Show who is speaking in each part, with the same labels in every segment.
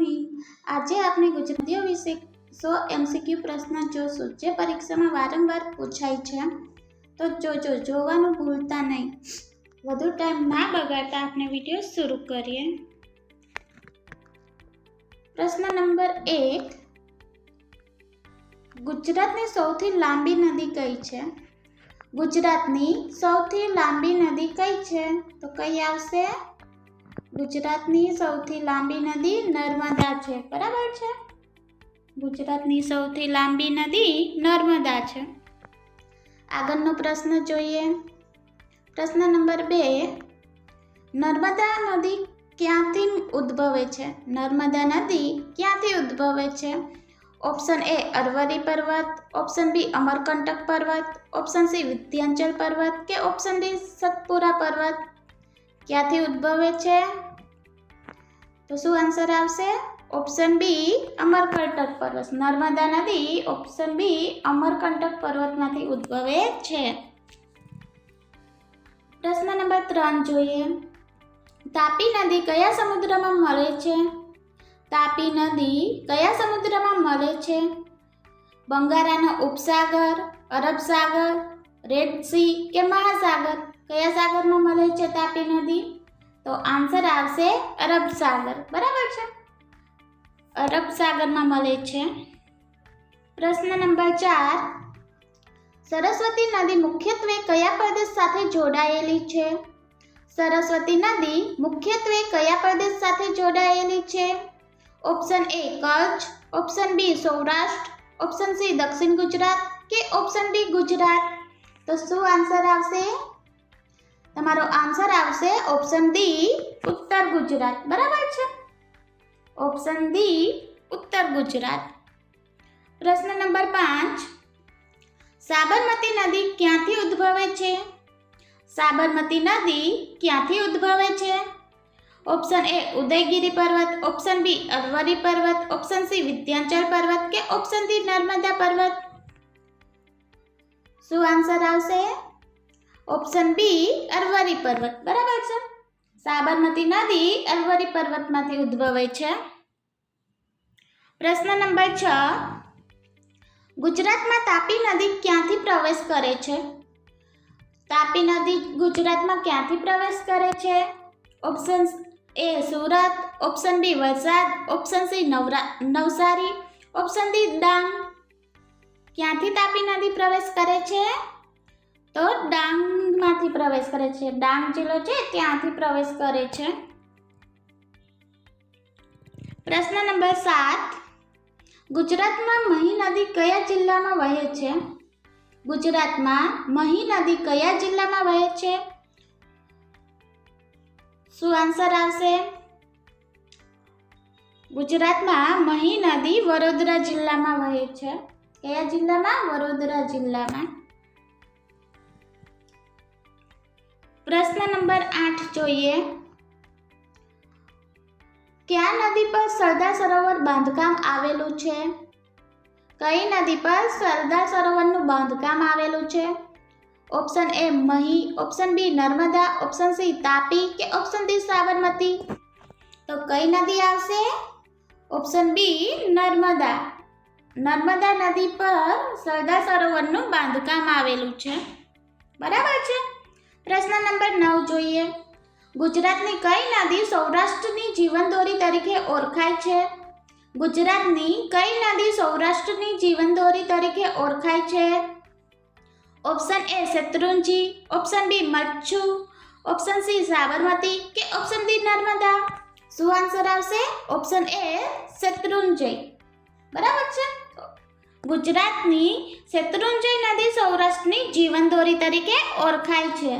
Speaker 1: Morning. આજે આપણે ગુજરાતીઓ વિશે 100 MCQ પ્રશ્ન જોશું જે પરીક્ષામાં વારંવાર પૂછાય છે। તો જોવાનું ભૂલતા નહીં। વધુ ટાઈમ ના બગાડતા આપણે વિડિયો શરૂ કરીએ। પ્રશ્ન નંબર 1, ગુજરાતની સૌથી લાંબી નદી કઈ છે? ગુજરાતની સૌથી લાંબી નદી કઈ છે? તો કઈ આવશે? ગુજરાતની સૌથી લાંબી નદી નર્મદા છે। બરાબર છે? ગુજરાતની સૌથી લાંબી નદી નર્મદા છે। આગળનો પ્રશ્ન જોઈએ। પ્રશ્ન નંબર 2, નર્મદા નદી ક્યાંથી ઉદ્ભવે છે? નર્મદા નદી ક્યાંથી ઉદ્ભવે છે? ઓપ્શન એ અરવલ્લી પર્વત, ઓપ્શન બી અમરકંટક પર્વત, ઓપ્શન સી વિંધ્યાચલ પર્વત કે ઓપ્શન ડી સતપુરા પર્વત। ક્યાંથી ઉદ્ભવે છે? તો શું આન્સર આવશે? ઓપ્શન બી અમરકંટક પર્વત। નર્મદા નદી ઓપ્શન બી અમરકંટક પર્વતમાંથી ઉદ્ભવે છે। પ્રશ્ન નંબર 3 જોઈએ। તાપી નદી કયા સમુદ્રમાં મળે છે? તાપી નદી કયા સમુદ્રમાં મળે છે? બંગાળાનો ઉપસાગર, અરબ સાગર, રેડ સી કે મહાસાગર? કયા સાગરમાં મળે છે તાપી નદી? તો આન્સર આવશે અરબ સાગર। બરાબર છે? અરબ સાગરમાં મળે છે। પ્રશ્ન નંબર 4, સરસ્વતી નદી મુખ્યત્વે કયા પ્રદેશ સાથે જોડાયેલી છે? સરસ્વતી નદી મુખ્યત્વે કયા પ્રદેશ સાથે જોડાયેલી છે? Option A Kutch, option B Saurashtra, option C દક્ષિણ ગુજરાત કે ઓપ્શન ડી ગુજરાત? તો શું આન્સર આવશે? તમારો આન્સર આવશે ઓપ્શન ડી ઉત્તર ગુજરાત। બરાબર છે? ઓપ્શન ડી ઉત્તર ગુજરાત। પ્રશ્ન નંબર 5, સાબરમતી નદી ક્યાંથી ઉદ્ભવે છે? સાબરમતી નદી ક્યાંથી ઉદ્ભવે છે? ઓપ્શન એ ઉદયગીરી પર્વત, ઓપ્શન બી અરવલ્લી પર્વત, ઓપ્શન સી વિંધ્યાચલ પર્વત કે ઓપ્શન ડી નર્મદા પર્વત? શું આન્સર આવશે? ઓપ્શન બી અરવલ્લી પર્વત। બરાબર છે? સાબરમતી નદી અરવલ્લી પર્વતમાંથી ઉદ્ભવે છે। પ્રશ્ન નંબર 6, ગુજરાતમાં તાપી નદી ક્યાંથી પ્રવેશ કરે છે? તાપી નદી ગુજરાતમાં ક્યાંથી પ્રવેશ કરે છે? Option A Surat, option B Valsad, option C Navsari, option D Dang? ક્યાંથી તાપી નદી પ્રવેશ કરે છે? તો ડાંગમાંથી પ્રવેશ કરે છે। ડાંગ જિલ્લો છે ત્યાંથી પ્રવેશ કરે છે। પ્રશ્ન નંબર 7, ગુજરાતમાં મહી નદી કયા જિલ્લામાં વહે છે? ગુજરાતમાં મહી નદી કયા જિલ્લામાં વહે છે? શું આન્સર આવશે? ગુજરાતમાં મહી નદી વડોદરા જિલ્લામાં વહે છે। કયા જિલ્લામાં? વડોદરા જિલ્લામાં। પ્રશ્ન નંબર 8 જોઈએ। કયા નદી પર સરદાર સરોવર બાંધકામ આવેલું છે? કઈ નદી પર સરદાર સરોવરનું બાંધકામ આવેલું છે? Option A Mahi, option B Narmada, option C Tapi કે ઓપ્શન ડી સાબરમતી? તો કઈ નદી આવશે? Option B Narmada. નર્મદા નદી પર સરદાર સરોવરનું બાંધકામ આવેલું છે। બરાબર છે? પ્રશ્ન નંબર 9 જોઈએ। ગુજરાતની કઈ નદી સૌરાષ્ટ્રની જીવનદોરી તરીકે ઓળખાય છે? ગુજરાતની કઈ નદી સૌરાષ્ટ્રની જીવનદોરી તરીકે ઓળખાય છે? Option A Shetrunji, option B Machhu, option C Sabarmati કે ઓપ્શન ડી નર્મદા? શું આન્સર આવશે? Option A Shetrunjay. બરાબર છે? ગુજરાતની શેત્રુંજય નદી સૌરાષ્ટ્રની જીવનદોરી તરીકે ઓળખાય છે।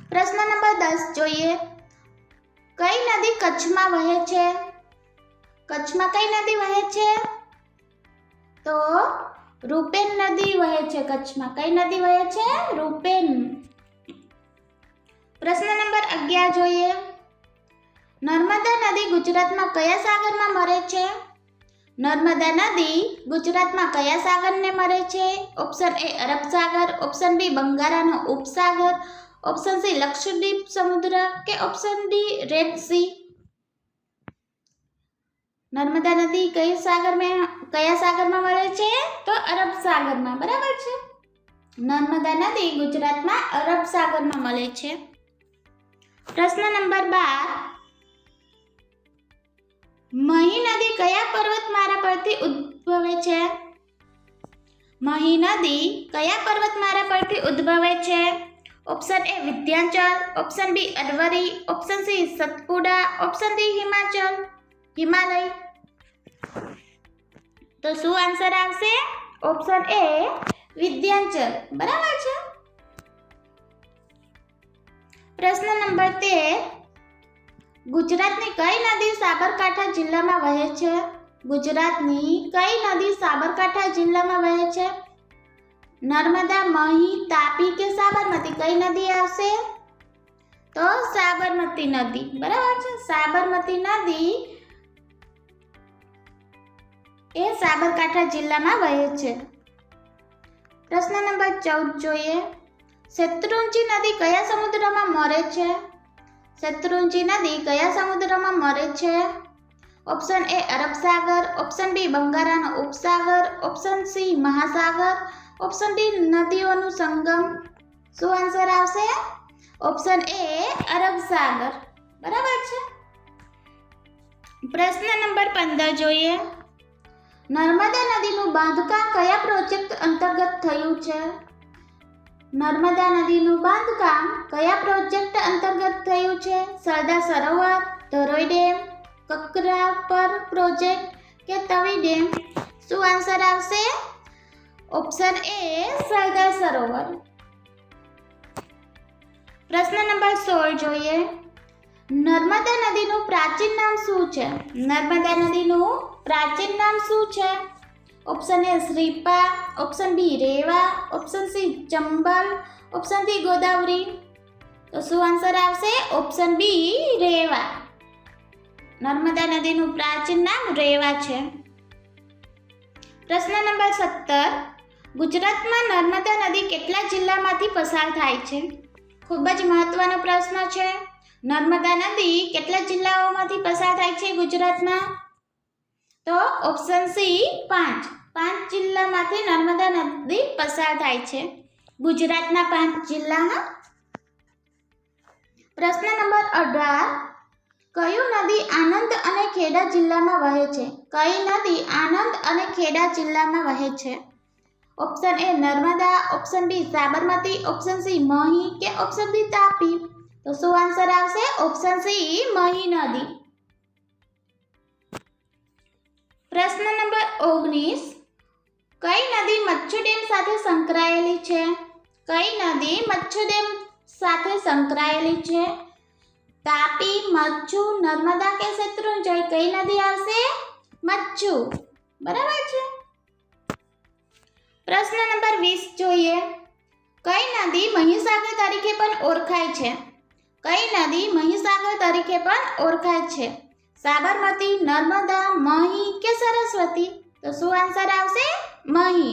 Speaker 1: પ્રશ્ન નંબર 10 જોઈએ। કઈ નદી કચ્છમાં વહે છે? કચ્છમાં કઈ નદી વહે છે? તો રૂપેન નદી વહે છે કચ્છમાં। કઈ નદી વહે છે? રૂપેન। પ્રશ્ન નંબર 11 જોઈએ। નર્મદા નદી ગુજરાતમાં કયા સાગરમાં મળે છે? નર્મદા નદી ગુજરાતમાં કયા સાગરને મળે છે? ઓપ્શન એ અરબ સાગર, ઓપ્શન બી બંગાળાનો ઉપસાગર, ઓપ્શન સી લક્ષદ્વીપ સમુદ્ર કે ઓપ્શન ડી રેડ સી? નર્મદા નદી કયા સાગરમાં મળે છે? તો અરબ સાગરમાં. બરાબર છે. નર્મદા નદી ગુજરાતમાં અરબ સાગરમાં મળે છે. પ્રશ્ન નંબર 12. મહી નદી કયા પર્વતમાળા પરથી ઉદ્ભવે છે? મહી નદી કયા પર્વતમાળા પરથી ઉદ્ભવે છે? Option A Vindhyachal, option B Aravalli, option C Satpura, option D Himalaya. તો શું આન્સર આવશે? Option A Vindhyachal. બરાબર છે. પ્રશ્ન નંબર 13. ગુજરાતની કઈ નદી સાબરકાંઠા જિલ્લામાં વહે છે? ગુજરાતની કઈ નદી સાબરકાંઠા જિલ્લામાં વહે છે? નર્મદા, મહી, તાપી કે સાબરમતી? કઈ નદી આવશે? તો સાબરમતી નદી. બરાબર છે. સાબરમતી નદી એ સાબરકાંઠા જિલ્લામાં વહે છે. પ્રશ્ન નંબર 14 જોઈએ. શેત્રુંજી નદી કયા સમુદ્રમાં મળે છે? શેત્રુંજી નદી કયા સમુદ્રમાં મળે છે? ઓપ્શન એ અરબ સાગર, ઓપ્શન બી બંગાળાનો ઉપસાગર, ઓપ્શન સી મહાસાગર, ઓપ્શન ડી નદીઓનું સંગમ. શું આન્સર આવશે? ઓપ્શન એ અરબ સાગર. બરાબર છે. પ્રશ્ન નંબર 15 જોઈએ. નર્મદા નદીનું બાંધકામ કયા પ્રોજેક્ટ અંતર્ગત થયું છે? નર્મદા નદીનું બાંધકામ કયા પ્રોજેક્ટ અંતર્ગત થયું છે? સરદાર સરોવર, ધરોઈ ડેમ, કકરાપર પ્રોજેક્ટ કે તવી ડેમ? શું આન્સર આવશે? ઓપ્શન એ સરદાર સરોવર. પ્રશ્ન નંબર 16 જોઈએ. નર્મદા નદીનું પ્રાચીન નામ શું છે? નર્મદા નદીનું પ્રાચીન નામ શું છે? Option A Shripa, option B Reva, option C Chambal, option D Godavari. તો શું આન્સર આવશે? ઓપ્શન બી રેવા. નર્મદા નદીનું પ્રાચીન નામ રેવા છે. પ્રશ્ન નંબર 17. ગુજરાતમાં નર્મદા નદી કેટલા જિલ્લામાંથી પસાર થાય છે? ખૂબ જ મહત્વનો પ્રશ્ન છે. નર્મદા નદી કેટલા જિલ્લાઓમાંથી પસાર થાય છે ગુજરાતમાં? તો ઓપ્શન સી 5 જિલ્લામાંથી નર્મદા નદી પસાર થાય છે. ગુજરાતના 5 જિલ્લામાં. પ્રશ્ન નંબર 18. કયું નદી આણંદ અને ખેડા જિલ્લામાં વહે છે? કઈ નદી આણંદ અને ખેડા જિલ્લામાં વહે છે? Option A Narmada, option B Sabarmati, option C Mahi કે ઓપ્શન ડી તાપી? તો શું આન્સર આવશે? ઓપ્શન સી મહી નદી. પ્રશ્ન નંબર 19. કઈ નદી મચ્છુ ડેમ સાથે સંકળાયેલી છે? કઈ નદી મચ્છુ ડેમ સાથે સંકળાયેલી છે? તાપી, મચ્છુ, નર્મદા કે શેત્રુંજય? કઈ નદી આવશે? મચ્છુ. બરાબર છે. પ્રશ્ન નંબર 20 જોઈએ. કઈ નદી મહીસાગર તરીકે પણ ઓળખાય છે? કઈ નદી મહીસાગર તરીકે પણ ઓળખાય છે? સાબરમતી, નર્મદા, મહી કે સરસ્વતી? તો શું આન્સર આવશે? મહી.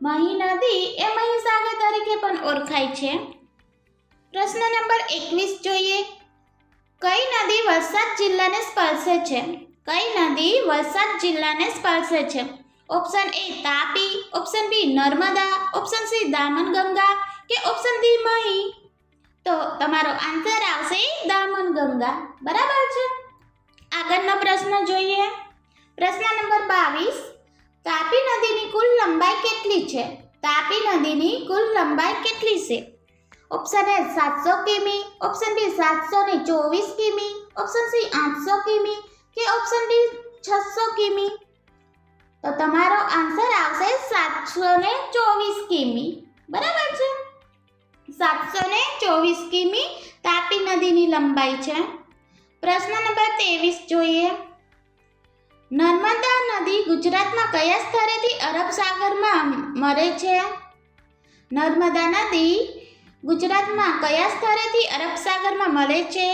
Speaker 1: મહી નદી એ મહીસાગર તરીકે પણ ઓળખાય છે. પ્રશ્ન નંબર 21 જોઈએ. કઈ નદી વલસાડ જિલ્લાને સ્પર્શે છે? કઈ નદી વલસાડ જિલ્લાને સ્પર્શે છે? Option A Tapi, option B Narmada, option C Damanganga કે ઓપ્શન ડી મહી? તો તમારો આન્સર આવશે દામનગંગા. બરાબર છે. આગળનો પ્રશ્ન જોઈએ. પ્રશ્ન નંબર 22. તાપી નદીની કુલ લંબાઈ કેટલી છે? તાપી નદીની કુલ લંબાઈ કેટલી છે? ઓપ્શન એ 700 કિમી, ઓપ્શન બી 724 કિમી, ઓપ્શન સી 800 કિમી કે ઓપ્શન ડી 600 કિમી? તો તમારો આન્સર આવશે 724 કિમી. બરાબર છે. 724 કિમી તાપી નદીની લંબાઈ છે. પ્રશ્ન નંબર 23 જોઈએ. નર્મદા નદી ગુજરાતમાં કયા સ્થળેથી અરબ સાગરમાં મળે છે? નર્મદા નદી ગુજરાતમાં કયા સ્થળેથી અરબ સાગરમાં મળે છે?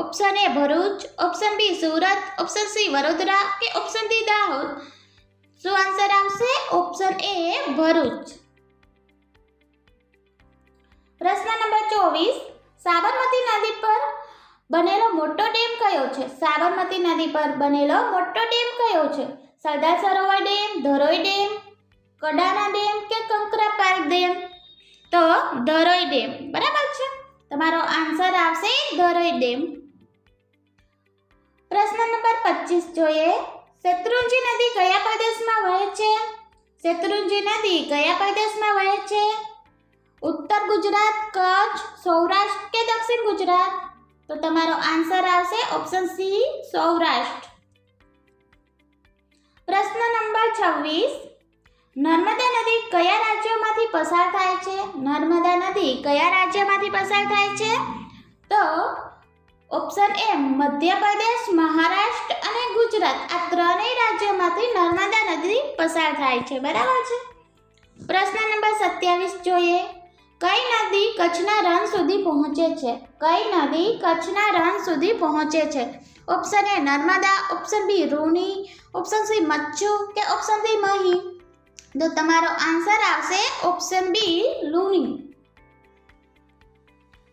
Speaker 1: Option A Bharuch, option B Surat, option C Vadodara કે ઓપ્શન ડી દાહોદ? શું આન્સર આવશે? Option A Bharuch. પ્રશ્ન નંબર 24. સાબરમતી નદી પર બનેલો મોટો ડેમ કયો છે? સાબરમતી નદી પર બનેલો મોટો ડેમ કયો છે? Sardar Sarovar dam, Dharoi dam, કડાના dam કે કંકરાપાર ડેમ? તો ધરોઈ ડેમ. બરાબર છે. તમારો આન્સર આવશે ધરોઈ ડેમ. પ્રશ્ન નંબર 25 જોઈએ. શેત્રુંજી નદી કયા પ્રદેશમાં વહે છે? શેત્રુંજી નદી કયા પ્રદેશમાં વહે છે? ઉત્તર ગુજરાત, કચ્છ, સૌરાષ્ટ્ર કે દક્ષિણ ગુજરાત? તો તમારો આન્સર આવશે ઓપ્શન સી, સૌરાષ્ટ્ર. પ્રશ્ન નંબર 26. નર્મદા નદી કયા રાજ્યોમાંથી પસાર થાય છે? નર્મદા નદી કયા રાજ્યમાંથી પસાર થાય છે? તો ઓપ્શન એ મધ્યપ્રદેશ, મહારાષ્ટ્ર અને ગુજરાત, આ ત્રણેય રાજ્યોમાંથી નર્મદા નદી પસાર થાય છે. બરાબર છે. પ્રશ્ન નંબર 27 જોઈએ. કઈ નદી કચ્છના રણ સુધી પહોંચે છે? કઈ નદી કચ્છના રણ સુધી પહોંચે છે? Option A Narmada, option B Luni, option C Machhu કે ઓપ્શન ડી મહી? તો તમારો આન્સર આવશે ઓપ્શન બી, લુની.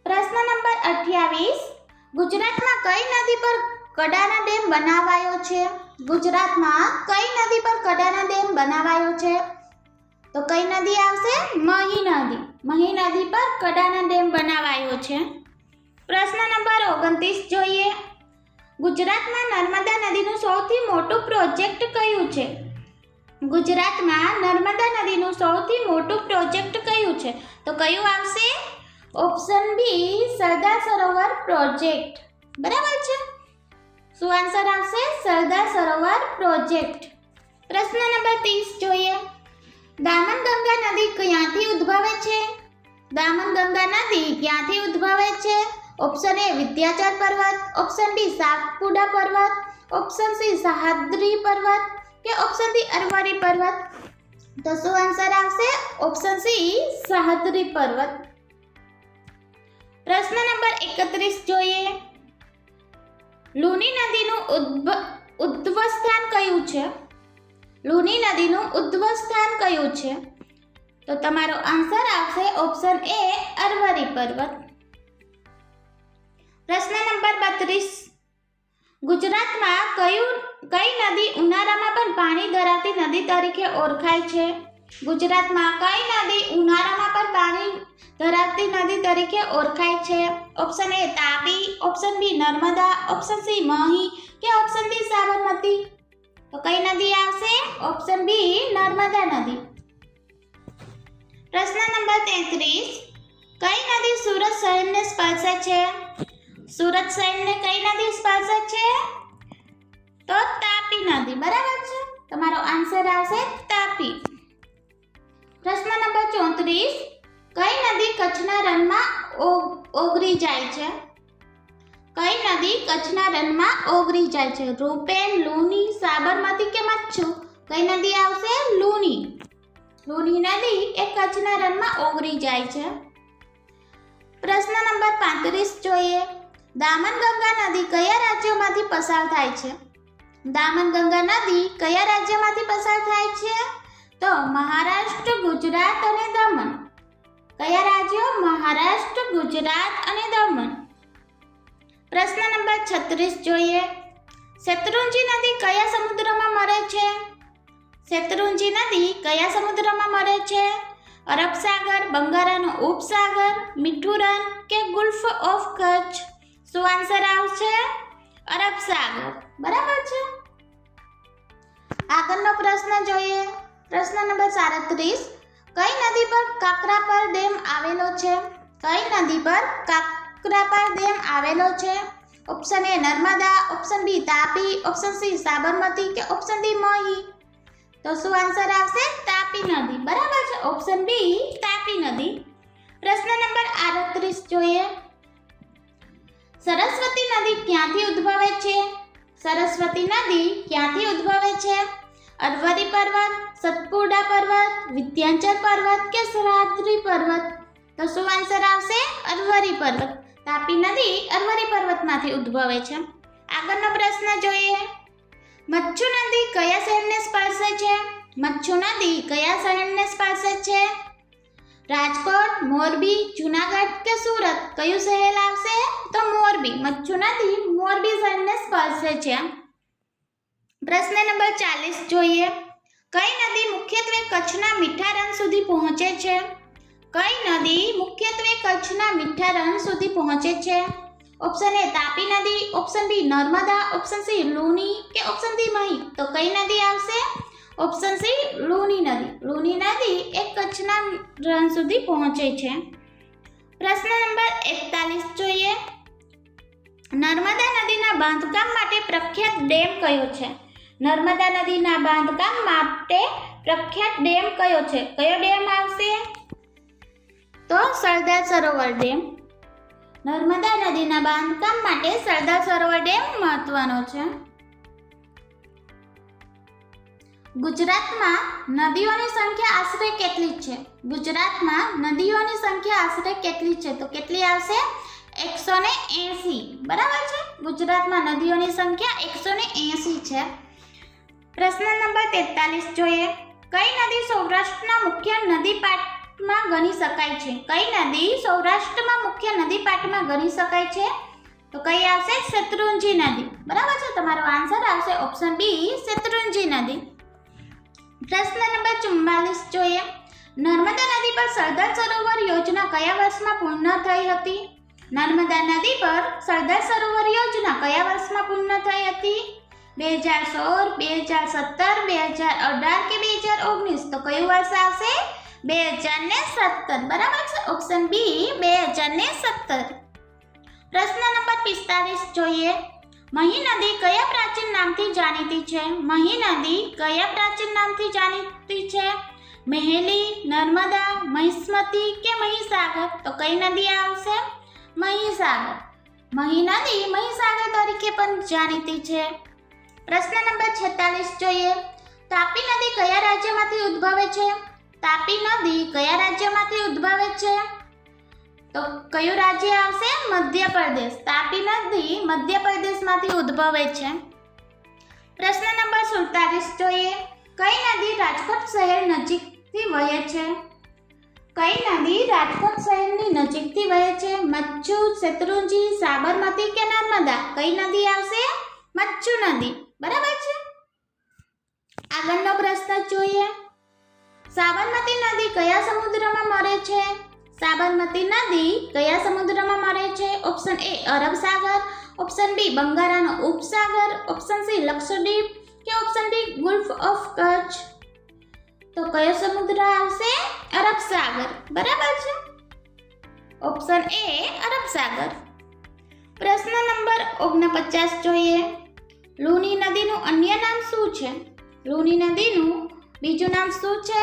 Speaker 1: પ્રશ્ન નંબર 28. ગુજરાતમાં કઈ નદી પર કડાના ડેમ બનાવાયો છે? ગુજરાતમાં કઈ નદી પર કડાના ડેમ બનાવાયો છે? તો કઈ નદી આવશે? મહી નદી. મહી નદી પર કડાના ડેમ બનાવાયો છે. પ્રશ્ન નંબર 29 જોઈએ. ગુજરાતમાં નર્મદા નદીનું સૌથી મોટું પ્રોજેક્ટ કયું છે? ગુજરાતમાં નર્મદા નદીનું સૌથી મોટું પ્રોજેક્ટ કયું છે? તો કયું આવશે? ઓપ્શન બી, સરદાર સરોવર પ્રોજેક્ટ. બરાબર છે. શું આન્સર આવશે? સરદાર સરોવર પ્રોજેક્ટ. પ્રશ્ન નંબર 30 જોઈએ. દામનગંગા નદી ક્યાંથી ઉદ્ભવે છે? દામનગંગા નદી ક્યાંથી ઉદ્ભવે છે? ઓપ્શન એ વિંધ્યાચલ પર્વત, ઓપ્શન બી સાતપુડા પર્વત, ઓપ્શન સી સહ્યાદ્રી પર્વત કે ઓપ્શન ડી અરવલ્લી પર્વત? તો શું આન્સર આવશે? ઓપ્શન સી, સહ્યાદ્રી પર્વત. પ્રશ્ન નંબર 31 જોઈએ. લુની નદીનું ઉદ્ભવ સ્થાન કયું છે? લુની નદીનું ઉદ્ભવ સ્થાન કયું છે? તો તમારો આન્સર આવશે ઓપ્શન એ, અરવલ્લી પર્વત. પ્રશ્ન નંબર 32. ગુજરાતમાં કઈ નદી ઉનાળામાં પણ પાણી ધરાવતી નદી તરીકે ઓળખાય છે? ગુજરાતમાં કઈ નદી ઉનાળામાં પણ પાણી ધરાવતી નદી તરીકે ઓળખાય છે? Option A Tapi, option B Narmada, option C Mahi કે ઓપ્શન ડી સાબરમતી? તો કઈ નદી આવશે? ઓપ્શન બી, નર્મદા નદી. પ્રશ્ન નંબર 33. કઈ નદી સુરત શહેરને સ્પર્શે છે? સુરત શહેરને કઈ નદી સ્પર્શે છે? તો તાપી નદી. બરાબર છે. તમારો આન્સર આવશે તાપી. પ્રશ્ન નંબર 34. કઈ નદી કચ્છના રણમાં ઓગળી જાય છે? કઈ નદી કચ્છના રણમાં ઓગળી જાય છે? રૂપેન, લુની, સાબરમતી કે મચ્છુ? કઈ નદી આવશે? લુની. લુની નદી એ કચ્છના રણમાં ઓગળી જાય છે. પ્રશ્ન નંબર 35 જોઈએ. દામનગંગા નદી કયા રાજ્યોમાંથી પસાર થાય છે? દામનગંગા નદી કયા રાજ્યમાંથી પસાર થાય છે? તો મહારાષ્ટ્ર, ગુજરાત અને દમણ. કયા રાજ્યો? મહારાષ્ટ્ર, ગુજરાત અને દમણ. પ્રશ્ન નંબર 36 જોઈએ. શેત્રુંજી નદી કયા સમુદ્રમાં મળે છે? શેત્રુંજી નદી કયા સમુદ્રમાં મળે છે? અરબ સાગર, બંગાળનો ઉપસાગર, મીઠું રણ કે ગલ્ફ ઓફ કચ્છ? શું આન્સર આવશે? અરબ સાગર. બરાબર છે. આગળનો પ્રશ્ન જોઈએ. પ્રશ્ન નંબર 37. કઈ નદી પર કાકરાપાર ડેમ આવેલો છે? કઈ નદી પર કાકરાપાર ડેમ આવેલો છે? Option A Narmada, option B Tapi, option C Sabarmati કે ઓપ્શન ડી મહી? તો શું આન્સર આવશે? તાપી નદી. બરાબર છે. ઓપ્શન બી, તાપી નદી. પ્રશ્ન નંબર 38 જોઈએ. સરસ્વતી નદી ક્યાંથી ઉદ્ભવે છે? સરસ્વતી નદી ક્યાંથી ઉદ્ભવે છે? અરવલ્લી પર્વત, સતપુડા પર્વત, વિંધ્યાચલ પર્વત કે સહ્યાદ્રી પર્વત? તો શું આન્સર આવશે? અરવલ્લી પર્વત. તાપી નદી અરવલ્લી પર્વતમાંથી ઉદ્ભવે છે. આગળનો પ્રશ્ન જોઈએ. મચ્છુ નદી કયા શહેરને સ્પર્શે છે? મચ્છુ નદી કયા શહેરને સ્પર્શે છે? રાજકોટ, મોરબી, જુનાગઢ કે સુરત કયું શહેર આવશે? તો મોરબી. મચ્છુ નદી મોરબી શહેરને સ્પર્શે છે. પ્રશ્ન નંબર 40 જોઈએ. કઈ નદી મુખ્યત્વે કચ્છના મીઠા રણ સુધી પહોંચે છે? કઈ નદી મુખ્યત્વે કચ્છના મીઠા રણ સુધી પહોંચે છે? ઓપ્શન એ તાપી નદી, option B Narmada, option C Luni કે ઓપ્શન ડી મહી. તો કઈ નદી આવશે? ઓપ્શન સી લૂની નદી. લૂની નદી એ કચ્છના રણ સુધી પહોંચે છે. પ્રશ્ન નંબર 41 જોઈએ. નર્મદા નદીના બાંધકામ માટે પ્રખ્યાત ડેમ કયો છે? નર્મદા નદીના બાંધકામ માટે પ્રખ્યાત ડેમ કયો છે? કયો ડેમ આવશે? તો સરદાર સરોવર ડેમ. નર્મદા નદીના બાંધકામ માટે સરદાર સરોવર ડેમ મહત્વનો છે. ગુજરાતમાં નદીઓની સંખ્યા આશરે કેટલી છે? ગુજરાતમાં નદીઓની સંખ્યા આશરે કેટલી છે? તો કેટલી આવશે? 180. બરાબર છે. ગુજરાતમાં નદીઓની સંખ્યા 180 છે. પ્રશ્ન નંબર 43 જોઈએ. કઈ નદી સૌરાષ્ટ્રના મુખ્ય નદીપાટમાં ગણી શકાય છે? કઈ નદી સૌરાષ્ટ્રમાં મુખ્ય નદીપાટમાં ગણી શકાય છે? તો કઈ આવશે? શેત્રુંજી નદી. બરાબર છે. તમારો આન્સર આવશે ઓપ્શન બી શેત્રુંજી નદી. પ્રશ્ન નંબર 44 જોઈએ. નર્મદા નદી પર સરદાર સરોવર યોજના કયા વર્ષમાં પૂર્ણ થઈ હતી? નર્મદા નદી પર સરદાર સરોવર યોજના કયા વર્ષમાં પૂર્ણ થઈ હતી? 2016, 2017, 2018 કે 2019. તો કયું વર્ષ આવશે? 2017. બરાબર છે. Option B 2017. પ્રશ્ન નંબર 45 જોઈએ. મહી નદી કયા પ્રાચીન નામથી જાણીતી છે? મહી નદી કયા પ્રાચીન નામથી જાણીતી છે? મહેલી, નર્મદા, મહિસ્મતી કે મહીસાગર. તો કઈ નદી આવશે? મહીસાગર. મહી નદી મહીસાગર તરીકે પણ જાણીતી છે. પ્રશ્ન નંબર 46 જોઈએ. તાપી નદી કયા રાજ્યમાંથી ઉદ્ભવે છે? તાપી નદી કયા રાજ્યમાંથી ઉદ્ભવે છે? તો કયું રાજ્ય આવશે? મધ્યપ્રદેશ. તાપી નદી મધ્યપ્રદેશમાંથી ઉદ્ભવે છે. પ્રશ્ન નંબર 47 જોઈએ. કઈ નદી રાજકોટ શહેર નજીકથી વહે છે? કઈ નદી રાજકોટ શહેરની નજીકથી વહે છે? મચ્છુ, શેત્રુંજી, સાબરમતી કે નર્મદા. કઈ નદી આવશે? મચ્છુ નદી. બરાબર છે. આગળનો પ્રશ્ન જોઈએ. સાબરમતી નદી કયા સમુદ્રમાં મળે છે? સાબરમતી નદી કયા સમુદ્રમાં મળે છે? ઓપ્શન એ અરબ સાગર, ઓપ્શન બી બંગાળાનો ઉપસાગર, ઓપ્શન સી લક્ષદ્વીપ કે option D gulf of Kutch. તો કયો સમુદ્ર આવશે? અરબ સાગર. બરાબર છે. ઓપ્શન એ અરબ સાગર. પ્રશ્ન નંબર 49 જોઈએ. લૂની નદીનું અન્ય નામ શું છે? લૂની નદીનું બીજું નામ શું છે?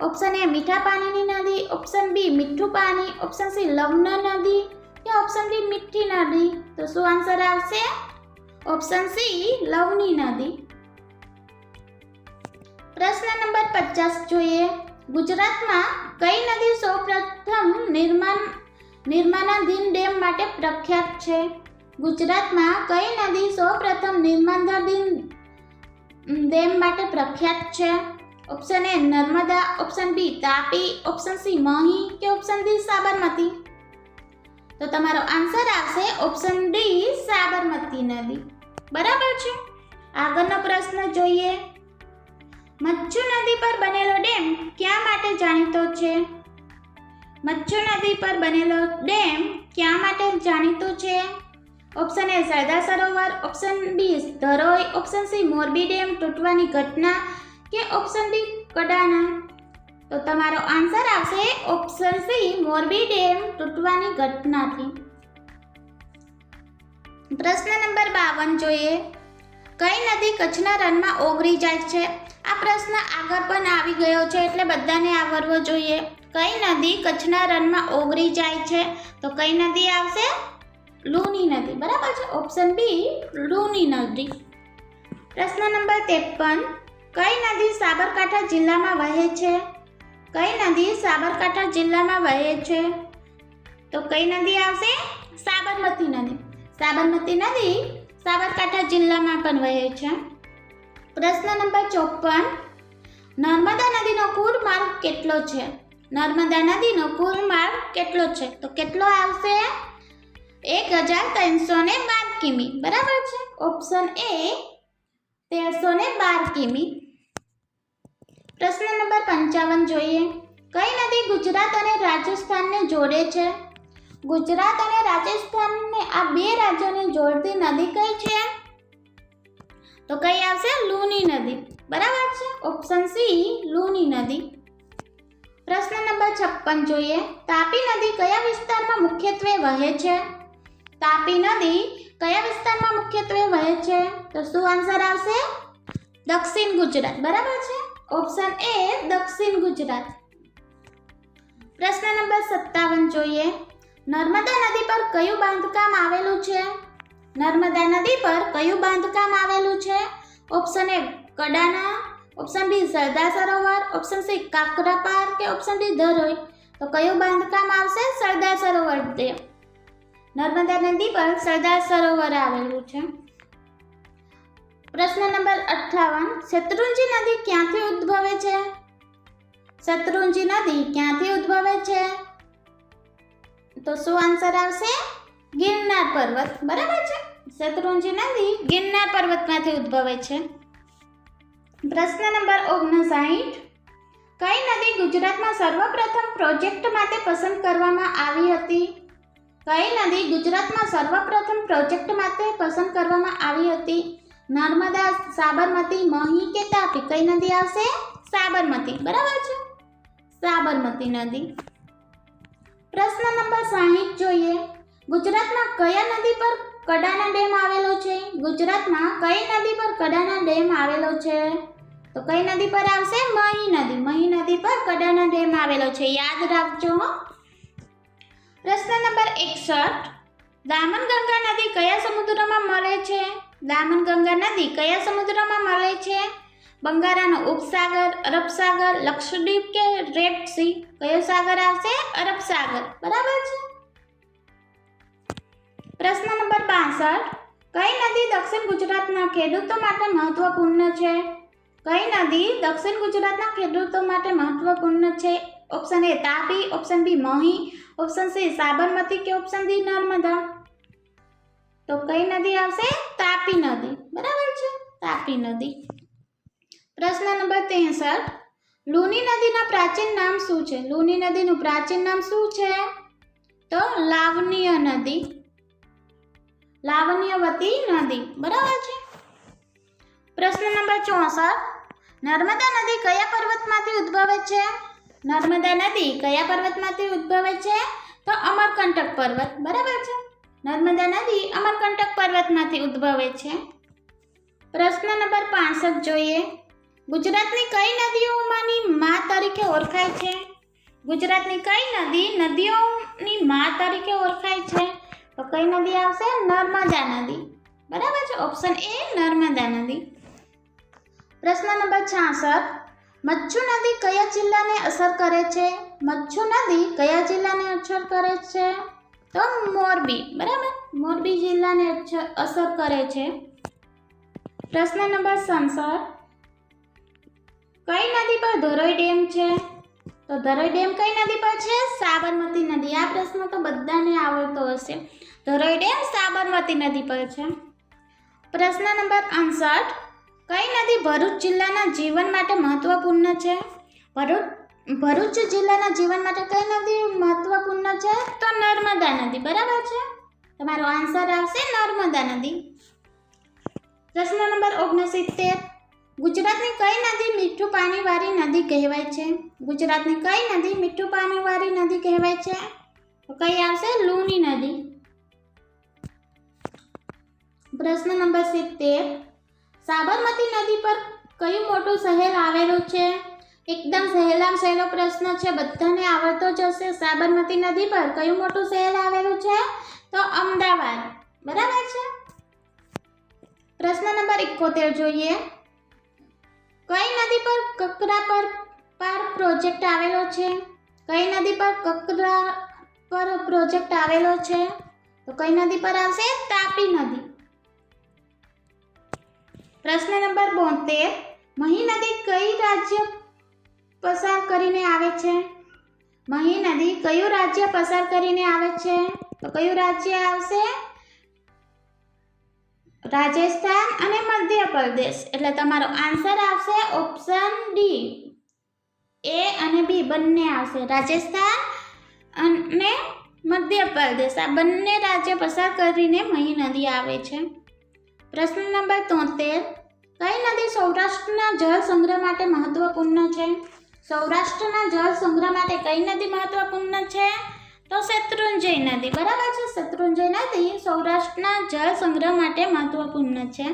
Speaker 1: ઓપ્શન એ મીઠા પાણીની નદી, ઓપ્શન બી મીઠું પાણી, ઓપ્શન સી લવણ નદી કે ઓપ્શન ડી મીઠી નદી. તો શું આન્સર આવશે? ઓપ્શન સી લવણી નદી. પ્રશ્ન નંબર 50 જોઈએ. ગુજરાતમાં કઈ નદી સૌપ્રથમ નિર્માણાધીન ડેમ માટે પ્રખ્યાત છે? ગુજરાતમાં કઈ નદી સૌપ્રથમ નિર્માણાધીન ડેમ માટે પ્રખ્યાત છે? Option A Narmada, option B Tapi, option C Mahi કે ઓપ્શન ડી સાબરમતી. તો તમારો આન્સર આવશે ઓપ્શન ડી સાબરમતી નદી. બરાબર છે. આગળનો પ્રશ્ન જોઈએ. મચ્છુ નદી પર બનેલો ડેમ ક્યાં માટે જાણીતો છે? મચ્છુ નદી પર બનેલો ડેમ ક્યાં માટે જાણીતો છે? Option A Sardar Sarovar, option B Dharoi, option C Morbi dam તૂટવાની ઘટના કે ઓપ્શન ડી કડાણા. તો તમારો આન્સર આવશે ઓપ્શન સી મોરબી ડેમ તૂટવાની ઘટનાથી. પ્રશ્ન નંબર 52 જોઈએ. કઈ નદી કચ્છના રણમાં ઓગળી જાય છે? આ પ્રશ્ન આગળ પણ આવી ગયો છે એટલે બધાને આવડવો જોઈએ. કઈ નદી કચ્છના રણમાં ઓગળી જાય છે? તો કઈ નદી આવશે? લૂની નદી. બરાબર છે. ઓપ્શન બી લૂની નદી. પ્રશ્ન નંબર 53. કઈ નદી સાબરકાંઠા જિલ્લામાં વહે છે? કઈ નદી સાબરકાંઠા જિલ્લામાં વહે છે? તો કઈ નદી આવશે? સાબરમતી નદી. સાબરમતી નદી સાબરકાંઠા જિલ્લામાં પણ વહે છે. પ્રશ્ન નંબર 54. નર્મદા નદીનો કુલ માર્ગ કેટલો છે? નર્મદા નદીનો કુલ માર્ગ કેટલો છે? તો કેટલો આવશે? 1312 કિમી. બરાબર છે. ઓપ્શન એ 1312 કિમી. પ્રશ્ન નંબર 55 જોઈએ. કઈ નદી ગુજરાત અને રાજસ્થાનને જોડે છે? ગુજરાત અને રાજસ્થાનને આ બે રાજ્યોને જોડતી નદી કઈ છે? તો કઈ આવશે? લૂની નદી. બરાબર છે. ઓપ્શન સી લૂની નદી. પ્રશ્ન નંબર 56 જોઈએ. તાપી નદી કયા વિસ્તારમાં મુખ્યત્વે વહે છે? તાપી નદી કયા વિસ્તારમાં મુખ્યત્વે વહે છે? તો શું આન્સર આવશે? દક્ષિણ ગુજરાત. બરાબર છે. ઓપ્શન એ દક્ષિણ ગુજરાત. પ્રશ્ન નંબર 57 જોઈએ. નર્મદા નદી પર કયું બાંધકામ આવેલું છે? નર્મદા નદી પર કયું બાંધકામ આવેલું છે? Option A Kadana, option B Sardar Sarovar, option C Kakrapar કે ઓપ્શન ડી ધરોઈ. તો કયું બાંધકામ આવશે? સરદાર સરોવર ડેમ. નર્મદા નદી પર સરદાર સરોવર આવેલું છે. પ્રશ્ન નંબર 58. શેત્રુંજી નદી ક્યાંથી ઉદ્ભવે છે? શેત્રુંજી નદી ક્યાંથી ઉદ્ભવે છે? તો શું આન્સર આવશે? ગિરનાર પર્વત. બરાબર છે. શેત્રુંજી નદી ગિરનાર પર્વતમાંથી ઉદ્ભવે છે. પ્રશ્ન નંબર 59. કઈ નદી ગુજરાતમાં સર્વપ્રથમ પ્રોજેક્ટ માટે પસંદ કરવામાં આવી હતી? કઈ નદી ગુજરાતમાં સર્વપ્રથમ પ્રોજેક્ટ માટે પસંદ કરવામાં આવી હતી? નર્મદા, સાબરમતી, મહી કે તાપી? કઈ નદી આવશે? સાબરમતી. બરાબર છે. સાબરમતી નદી. પ્રશ્ન નંબર 60 જોઈએ. ગુજરાતમાં કયા નદી પર કડાના ડેમ આવેલો છે? ગુજરાતમાં કઈ નદી પર કડાના ડેમ આવેલો છે? તો કઈ નદી પર આવશે? મહી નદી. મહી નદી પર કડાના ડેમ આવેલો છે. યાદ રાખજો. પ્રશ્ન નંબર 61. દામનગંગા નદી કયા સમુદ્રમાં મળે છે? દામનગંગા નદી કયા સમુદ્રમાં મળે છે? બંગાળાનો ઉપસાગર, અરબ સાગર, લક્ષદ્વીપ કે રેડ સી? કયો સાગર આવશે? અરબ સાગર. બરાબર છે. પ્રશ્ન નંબર 62. કઈ નદી દક્ષિણ ગુજરાતના ખેડૂતો માટે મહત્વપૂર્ણ છે? કઈ નદી દક્ષિણ ગુજરાતના ખેડૂતો માટે મહત્વપૂર્ણ છે? Option A Tapi, option B Mahi, option C Sabarmati કે ઓપ્શન ડી નર્મદા? તો કઈ નદી આવશે? તાપી નદી. બરાબર છે. તાપી નદી. પ્રશ્ન નંબર 63. લૂની નદીના પ્રાચીન નામ શું છે? લૂની નદીનું પ્રાચીન નામ શું છે? તો લાવણ્ય નદી. લાવણ્યવતી નદી. બરાબર છે. પ્રશ્ન નંબર 64. નર્મદા નદી કયા પર્વતમાંથી ઉદ્ભવે છે? નર્મદા નદી કયા પર્વતમાંથી ઉદ્ભવે છે? તો અમરકંટક પર્વત. બરાબર છે. નર્મદા નદી અમરકંટક પર્વતમાંથી ઉદ્ભવે છે. પ્રશ્ન નંબર 65 જોઈએ. ગુજરાતની કઈ નદીઓમાંની મા તરીકે ઓળખાય છે? ગુજરાતની કઈ નદી નદીઓની મા તરીકે ઓળખાય છે? તો કઈ નદી આવશે? નર્મદા નદી. બરાબર છે. ઓપ્શન એ નર્મદા નદી. પ્રશ્ન નંબર 66. મચ્છુ નદી કયા જિલ્લાને અસર કરે છે? મચ્છુ નદી કયા જિલ્લાને અસર કરે છે? તો મોરબી. બરાબર. મોરબી જિલ્લાને અસર કરે છે. પ્રશ્ન નંબર 67. કઈ નદી પર ધરોઈ ડેમ છે? તો ધરોઈ ડેમ કઈ નદી પર છે? સાબરમતી નદી. આ પ્રશ્ન તો બધાને આવડતો હશે. ધરોઈ ડેમ સાબરમતી નદી પર છે. પ્રશ્ન નંબર 68. કઈ નદી ભરૂચ જિલ્લાના જીવન માટે મહત્વપૂર્ણ છે? ભરૂચ જિલ્લાના જીવન માટે કઈ નદી મહત્વપૂર્ણ છે? તો નર્મદા નદી. બરાબર છે. તમારો આન્સર આવશે નર્મદા નદી. પ્રશ્ન નંબર 69. ગુજરાતની કઈ નદી મીઠું પાણીવાળી નદી કહેવાય છે? ગુજરાતની કઈ નદી મીઠું પાણીવાળી નદી કહેવાય છે? તો કઈ આવશે? લૂની નદી. પ્રશ્ન નંબર 70. સાબરમતી નદી પર કયું મોટું શહેર આવેલું છે? એકદમ સહેલો પ્રશ્ન છે, બધાને આવડતો જ હશે. સાબરમતી નદી પર કયું મોટું શહેર આવેલું છે? તો અમદાવાદ. બરાબર છે. પ્રશ્ન નંબર 71 જોઈએ. કઈ નદી પર કાકરાપાર પ્રોજેક્ટ આવેલો છે? કઈ નદી પર કાકરાપાર પ્રોજેક્ટ આવેલો છે? તો કઈ નદી પર આવશે? તાપી નદી. પ્રશ્ન નંબર 72. મહી નદી કઈ રાજ્ય પસાર કરીને આવે છે? મહી નદી કયું રાજ્ય પસાર કરીને આવે છે? તો કયું રાજ્ય આવશે? રાજસ્થાન અને મધ્યપ્રદેશ. એટલે તમારો આન્સર આવશે ઓપ્શન ડી. એ અને બી બંને આવશે. રાજસ્થાન અને મધ્યપ્રદેશ આ બંને રાજ્ય પસાર કરીને મહી નદી આવે છે. પ્રશ્ન નંબર 73. કઈ નદી સૌરાષ્ટ્રના જળ સંગ્રહ માટે મહત્વપૂર્ણ છે? સૌરાષ્ટ્રના જળ સંગ્રહ માટે કઈ નદી મહત્વપૂર્ણ છે? તો શેત્રુંજય નદી. બરાબર છે. શેત્રુંજય નદી સૌરાષ્ટ્રના જળ સંગ્રહ માટે મહત્વપૂર્ણ છે.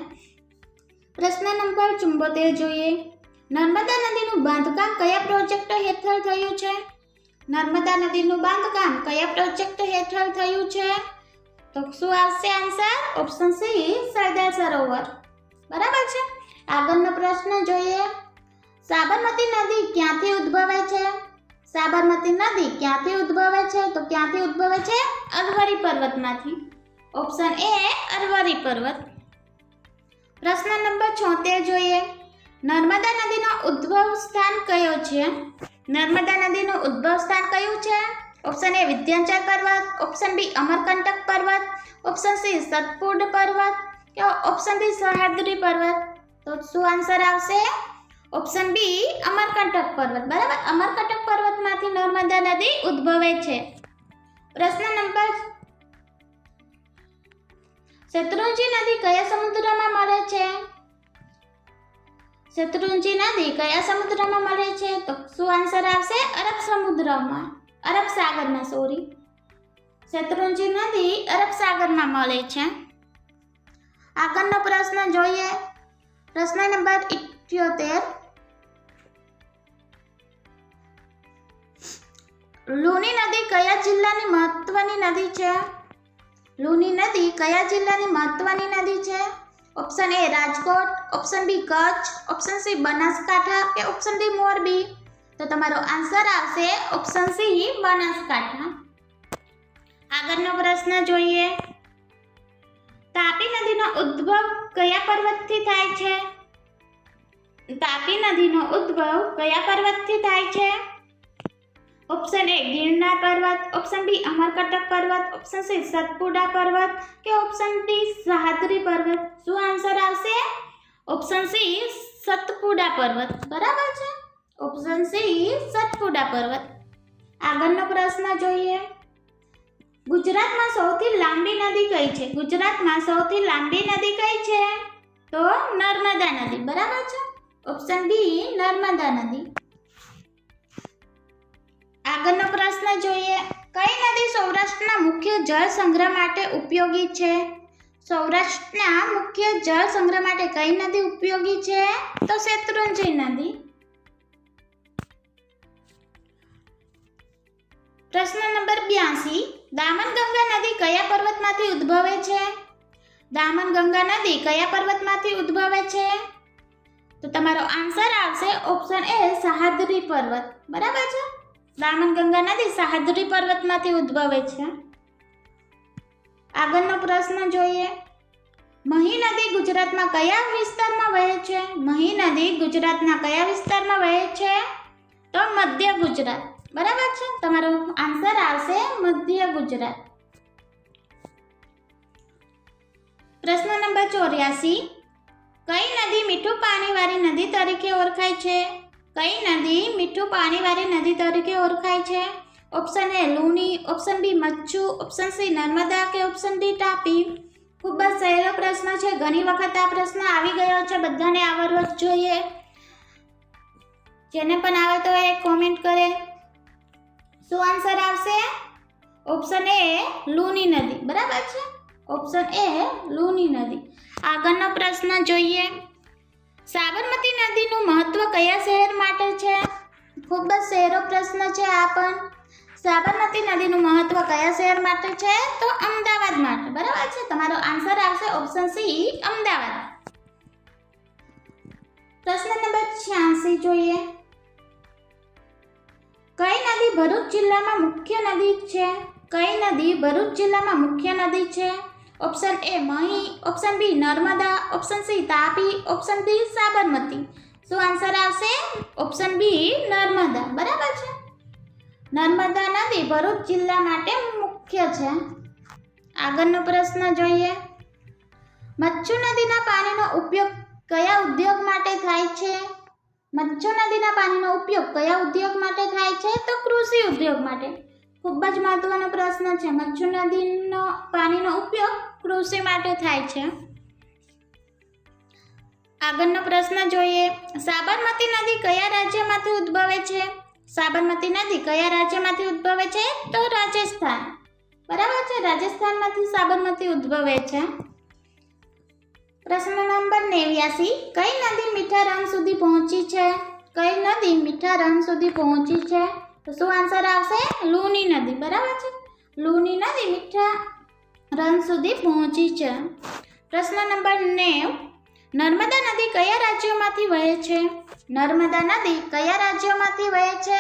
Speaker 1: પ્રશ્ન નંબર 74 જોઈએ. નર્મદા નદીનું બાંધકામ કયા પ્રોજેક્ટ હેઠળ થયું છે? નર્મદા નદીનું બાંધકામ કયા પ્રોજેક્ટ હેઠળ થયું છે? તો શું આવશે answer? Option C Sardar Sarovar. બરાબર છે. આગળનો પ્રશ્ન જોઈએ. સાબરમતી નદી ક્યાંથી ઉદ્ભવે છે? સાબરમતી નદી ક્યાંથી ઉદ્ભવે છે? તો ક્યાંથી ઉદ્ભવે છે? અરવલ્લી પર્વતમાંથી. ઓપ્શન એ અરવલ્લી પર્વત. પ્રશ્ન નંબર 76 જોઈએ. નર્મદા નદીનો ઉદ્ભવ સ્થાન કયો છે? નર્મદા નદીનું ઉદ્ભવ સ્થાન કયું છે? ઓપ્શન એ વિંધ્યાચલ પર્વત, ઓપ્શન બી અમરકંટક પર્વત, ઓપ્શન સી સતપુડ પર્વત કે ઓપ્શન ડી સહ્યાદ્રી પર્વત. તો શું આન્સર આવશે? ઓપ્શન બી અમરકંટક પર્વત. બરાબર. અમરકંટક પર્વતમાંથી નર્મદા નદી ઉદ્ભવે છે. પ્રશ્ન નંબર. શેત્રુંજય નદી કયા સમુદ્રમાં મળે છે? શેત્રુંજય નદી કયા સમુદ્રમાં મળે છે? તો શું આન્સર આવશે? અરબ સમુદ્રમાં. અરબ સાગરમાં સોરી. શેત્રુંજય નદી અરબ સાગરમાં મળે છે. આગળનો પ્રશ્ન જોઈએ. પ્રશ્ન નંબર 78. લુની નદી કયા જિલ્લાની મહત્વની નદી છે? લુની નદી કયા જિલ્લાની મહત્વની નદી છે? Option A Rajkot, option B Kutch, option C Banaskantha કે ઓપ્શન ડી મોરબી. તો તમારો આન્સર આવશે ઓપ્શન સી બનાસકાંઠા. આગળનો પ્રશ્ન જોઈએ. તાપી નદીનો ઉદ્ભવ કયા પર્વતથી થાય છે? તાપી નદીનો ઉદ્ભવ કયા પર્વતથી થાય છે? ઓપ્શન એ ગિરનાર પર્વત, ઓપ્શન બી અમરકંટક પર્વત, ઓપ્શન સી સતપુડા પર્વત કે ઓપ્શન ડી સહ્યાદ્રી પર્વત. શું આન્સર આવશે? ઓપ્શન સી સતપુડા પર્વત. બરાબર છે. ઓપ્શન સી સતપુડા પર્વત. આગળનો પ્રશ્ન જોઈએ. ગુજરાતમાં સૌથી લાંબી નદી કઈ છે? ગુજરાતમાં સૌથી લાંબી નદી કઈ છે? તો નર્મદા નદી. બરાબર છે. ઓપ્શન બી નર્મદા નદી. આગળનો પ્રશ્ન જોઈએ. કઈ નદી સૌરાષ્ટ્રના મુખ્ય જળ સંગ્રહ માટે ઉપયોગી છે? સૌરાષ્ટ્રના મુખ્ય જળ સંગ્રહ માટે કઈ નદી ઉપયોગી છે? તો શેત્રુંજય નદી. પ્રશ્ન નંબર 82. દામનગંગા નદી કયા પર્વતમાંથી ઉદ્ભવે છે? દામનગંગા નદી કયા પર્વતમાંથી ઉદ્ભવે છે? તો તમારો આન્સર આવશે ઓપ્શન એ સહ્યાદ્રી પર્વત. બરાબર છે. દામનગંગા નદી સહ્યાદ્રી પર્વતમાંથી ઉદ્ભવે છે. આગળનો પ્રશ્ન જોઈએ. મહી નદી ગુજરાતમાં કયા વિસ્તારમાં વહે છે? મહી નદી ગુજરાતના કયા વિસ્તારમાં વહે છે? તો મધ્ય ગુજરાત. બરાબર છે. તમારો આન્સર આવશે મધ્ય ગુજરાત. પ્રશ્ન નંબર 84. કઈ નદી મીઠું પાણીવાળી નદી તરીકે ઓળખાય છે? કઈ નદી મીઠું પાણીવાળી નદી તરીકે ઓળખાય છે? Option A Luni, option B Machhu, option C Narmada કે ઓપ્શન ડી તાપી. ખૂબ જ સહેલો પ્રશ્ન છે. ઘણી વખત આ પ્રશ્ન આવી ગયો છે. બધાને આવડવો જ જોઈએ. જેને પણ આવે તો એ કોમેન્ટ કરે. શું આન્સર આવશે? ઓપ્શન એ લુની નદી. બરાબર છે. ઓપ્શન એ લુની નદી. આગળનો પ્રશ્ન જોઈએ. સાબરમતી નદીનું મહત્વ કયા શહેર માટે છે? ખૂબ જ સહેલો પ્રશ્ન છે આ પણ. સાબરમતી નદીનું મહત્વ કયા શહેર માટે છે? તો અમદાવાદ માટે. બરાબર છે. તમારો આન્સર આવશે ઓપ્શન સી અમદાવાદ. પ્રશ્ન નંબર 86 જોઈએ. કઈ નદી ભરૂચ જિલ્લામાં મુખ્ય નદી છે? કઈ નદી ભરૂચ જિલ્લામાં મુખ્ય નદી છે? Option A Mahi, option B Narmada, option C Tapi, option D Sabarmati. શું આન્સર આવશે? Option B Narmada. બરાબર છે. નર્મદા નદી ભરૂચ જિલ્લા માટે મુખ્ય છે. આગળનો પ્રશ્ન જોઈએ. મચ્છુ નદીના પાણીનો ઉપયોગ કયા ઉદ્યોગ માટે થાય છે? મચ્છુ નદીના પાણીનો ઉપયોગ કયા ઉદ્યોગ માટે થાય છે? તો કૃષિ ઉદ્યોગ માટે. ખૂબ જ મહત્વનો પ્રશ્ન છે. મચ્છુ નદીનો પાણીનો ઉપયોગ કૃષિ માટે થાય છે. આગળનો પ્રશ્ન જોઈએ. સાબરમતી નદી કયા રાજ્યમાંથી ઉદ્ભવે છે? સાબરમતી નદી કયા રાજ્યમાંથી ઉદ્ભવે છે? તો રાજસ્થાન. બરાબર છે, રાજસ્થાનમાંથી સાબરમતી ઉદ્ભવે છે. પ્રશ્ન નંબર 89. કઈ નદી મીઠા રણ સુધી પહોંચી છે? કઈ નદી મીઠા રણ સુધી પહોંચી છે? તો શું આન્સર આવશે? લૂની નદી. બરાબર છે, લૂની નદી મીઠા રણ સુધી પહોંચી છે. પ્રશ્ન નંબર 90. નર્મદા નદી કયા રાજ્યોમાંથી વહે છે? નર્મદા નદી કયા રાજ્યોમાંથી વહે છે?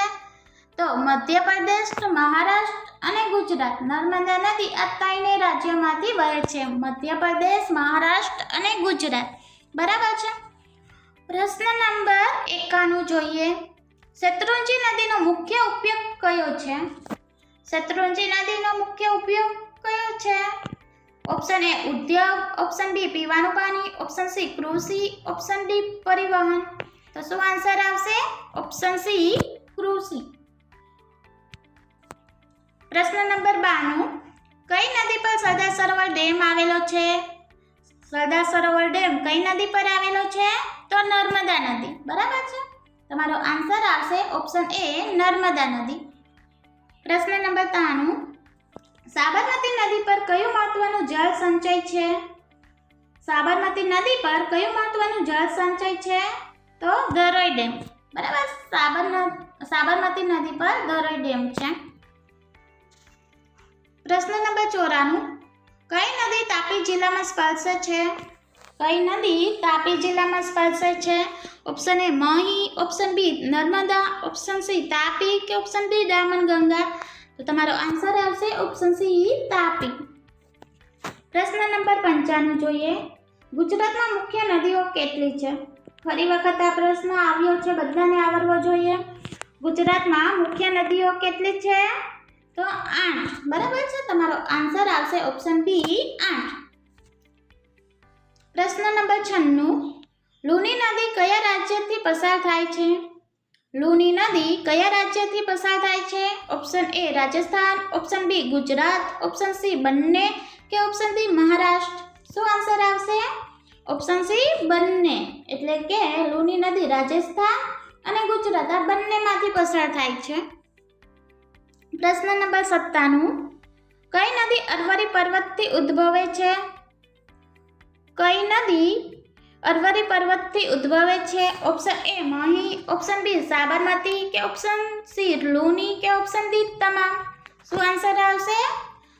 Speaker 1: તો મધ્યપ્રદેશ, મહારાષ્ટ્ર અને ગુજરાત. નર્મદા નદી આ ત્રણેય રાજ્યોમાંથી વહે છે. મધ્યપ્રદેશ, મહારાષ્ટ્ર અને ગુજરાત. બરાબર છે. પ્રશ્ન નંબર 91 જોઈએ. શેત્રુંજી નદીનો મુખ્ય ઉપયોગ કયો છે? શેત્રુંજી નદીનો મુખ્ય ઉપયોગ કયો છે? ઓપ્શન એ ઉદ્યોગ, ઓપ્શન બી પીવાનું પાણી, ઓપ્શન સી કૃષિ, ઓપ્શન ડી પરિવહન. તો શું આન્સર આવશે? ઓપ્શન સી કૃષિ. પ્રશ્ન નંબર 92. કઈ નદી પર સરદાર સરોવર ડેમ આવેલો છે? સરદાર સરોવર ડેમ કઈ નદી પર આવેલો છે? તો નર્મદા નદી. બરાબર છે, તમારો આન્સર આવશે ઓપ્શન એ નર્મદા નદી. પ્રશ્ન નંબર 93. સાબરમતી નદી પર કયું મહત્વનું જળ સંચય છે? સાબરમતી નદી પર કયું મહત્વનું જળ સંચય છે? તો ધરોઈ ડેમ. બરાબર, સાબરમતી નદી પર ધરોઈ ડેમ છે. પ્રશ્ન નંબર 94. કઈ નદી તાપી જિલ્લામાં સ્પર્શે છે? કઈ નદી તાપી જિલ્લામાં સ્પર્શે છે? Option A Mahi, option B Narmada, option C Tapi કે ઓપ્શન ડી દામનગંગા. તો તમારો આન્સર આવશે ઓપ્શન સી તાપી. પ્રશ્ન નંબર 95 જોઈએ. ગુજરાતમાં મુખ્ય નદીઓ કેટલી છે? ફરી વખત આ પ્રશ્ન આવ્યો છે, બધાને આવડવો જોઈએ. ગુજરાતમાં મુખ્ય નદીઓ કેટલી છે? તો 8. બરાબર છે, તમારો આન્સર આવશે ઓપ્શન બી 8. પ્રશ્ન નંબર 96. લૂની નદી કયા રાજ્યથી પસાર થાય છે? લૂની નદી કયા રાજ્યથી પસાર થાય છે? Option A Rajasthan, option B Gujarat, option C બંને કે ઓપ્શન ડી મહારાષ્ટ્ર. શું આન્સર આવશે? ઓપ્શન સી બંને. એટલે કે લૂની નદી રાજસ્થાન અને ગુજરાત આ બંનેમાંથી પસાર થાય છે. પ્રશ્ન નંબર 97. કઈ નદી અરવરી પર્વતથી ઉદ્ભવે છે? કઈ નદી અરવરી પર્વતથી ઉદ્ભવે છે? Option A Mahi, option B Sabarmati કે ઓપ્શન સી લૂની કે ઓપ્શન ડી તમામ. શું આન્સર આવશે?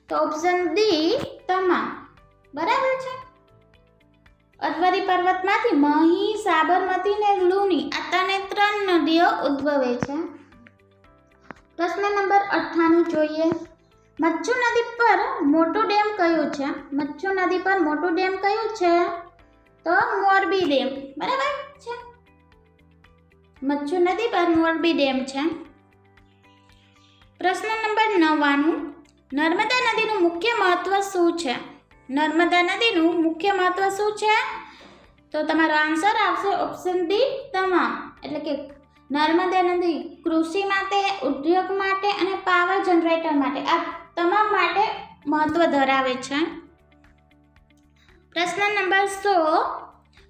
Speaker 1: તો ઓપ્શન ડી તમામ. બરાબર છે, અરવરી પર્વતમાંથી મહી, સાબરમતી ને લૂની આ ત્રણ નદીઓ ઉદ્ભવે છે. પ્રશ્ન નંબર 98 જોઈએ. મચ્છુ નદી પર મોટું ડેમ કયું છે? મચ્છુ નદી પર મોટું ડેમ કયું છે? તો મોરબી ડેમ. બરાબર છે, મચ્છુ નદી પર મોરબી ડેમ છે. પ્રશ્ન નંબર 99. નર્મદા નદીનું મુખ્ય મહત્વ શું છે? નર્મદા નદીનું મુખ્ય મહત્વ શું છે? તો તમારો આન્સર આવશે ઓપ્શન ડી તમામ. એટલે કે નર્મદા નદી કૃષિ માટે, ઉદ્યોગ માટે અને પાવર જનરેટર માટે આ તમામ માટે મહત્વ ધરાવે છે. પ્રશ્ન નંબર 100.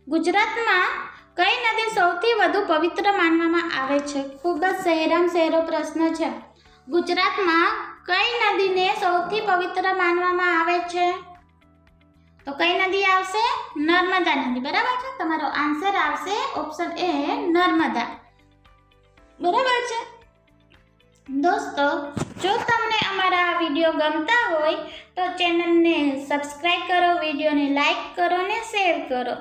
Speaker 1: ગુજરાતમાં કઈ નદી સૌથી વધુ પવિત્ર માનવામાં આવે છે? ખૂબ જ સહેરો પ્રશ્ન છે. ગુજરાતમાં કઈ નદીને સૌથી પવિત્ર માનવામાં આવે છે? તો કઈ નદી આવશે? નર્મદા નદી. બરાબર છે, તમારો આન્સર આવશે ઓપ્શન એ નર્મદા. બરાબર છે દોસ્તો, જો તમને અમારા આ વિડીયો ગમતા હોય તો ચેનલને સબસ્ક્રાઈબ કરો, વિડીયોને લાઈક કરો અને શેર કરો.